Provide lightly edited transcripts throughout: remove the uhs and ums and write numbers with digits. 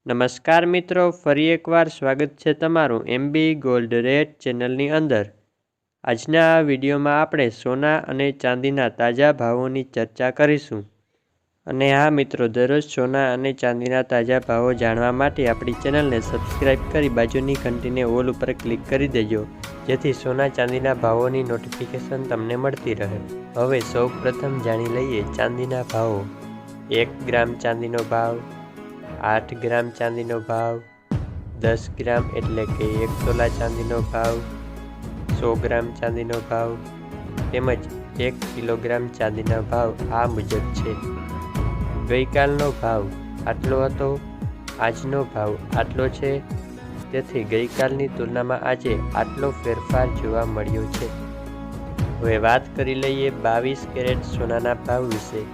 નમસ્કાર મિત્રો, ફરી એકવાર સ્વાગત છે તમારું એમબી ગોલ્ડ રેટ ચેનલની અંદર। આજના આ વિડીયોમાં આપણે સોના અને ચાંદીના તાજા ભાવોની ચર્ચા કરીશું। અને હા મિત્રો, દરરોજ સોના અને ચાંદીના તાજા ભાવો જાણવા માટે આપણી ચેનલને સબસ્ક્રાઇબ કરી બાજુની ઘંટીને ઓલ ઉપર ક્લિક કરી દેજો, જેથી સોના ચાંદીના ભાવોની નોટિફિકેશન તમને મળતી રહે। હવે સૌ પ્રથમ જાણી લઈએ ચાંદીના ભાવો। 1 ગ્રામ ચાંદીનો ભાવ, 8 ગ્રામ ચાંદીનો ભાવ, 10 ગ્રામ એટલે કે 1 તોલા ચાંદીનો ભાવ, 100 ગ્રામ ચાંદીનો ભાવ તેમજ 1 કિલોગ્રામ ચાંદીના ભાવ આ મુજબ છે। ગઈકાલનો ભાવ આટલો હતો, આજનો ભાવ આટલો છે, તેથી ગઈકાલની તુલનામાં આજે આટલો ફેરફાર જોવા મળ્યો છે। હવે વાત કરી લઈએ 22 કેરેટ સોનાના ભાવ વિશે।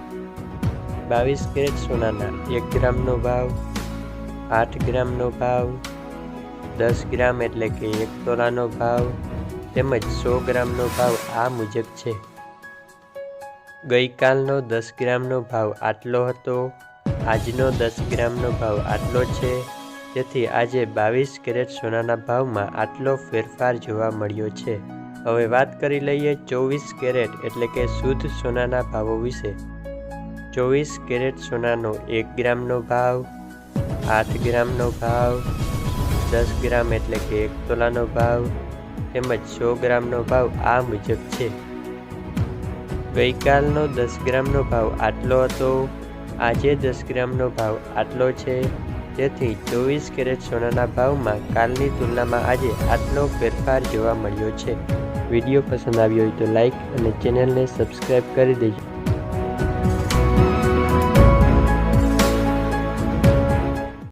22 કેરેટ સોનાના 1 ગ્રામનો ભાવ, 8 ગ્રામનો ભાવ, 10 ગ્રામ એટલે કે 1 તોલાનો ભાવ તેમજ 100 ગ્રામનો ભાવ આ મુજબ છે। ગઈકાલનો 10 ગ્રામનો ભાવ આટલો હતો, આજનો 10 ગ્રામનો ભાવ આટલો છે, તેથી આજે 22 કેરેટ સોનાના ભાવમાં આટલો ફેરફાર જોવા મળ્યો છે। હવે વાત કરી લઈએ 24 કેરેટ એટલે કે શુદ્ધ સોનાના ભાવો વિશે। 24 કેરેટ સોનાનો 1 ગ્રામનો ભાવ, 8 ગ્રામનો ભાવ, 10 ગ્રામ એટલે કે 1 તોલાનો ભાવ તેમજ 100 ગ્રામનો ભાવ આ મુજબ છે। ગઈકાલનો 10 ગ્રામનો ભાવ આટલો હતો, આજે 10 ગ્રામનો ભાવ આટલો છે, તેથી 24 કેરેટ સોનાના ભાવમાં કાલની તુલનામાં આજે આટલો ફેરફાર જોવા મળ્યો છે। વિડીયો પસંદ આવ્યો હોય તો લાઈક અને ચેનલને સબસ્ક્રાઈબ કરી દેજો।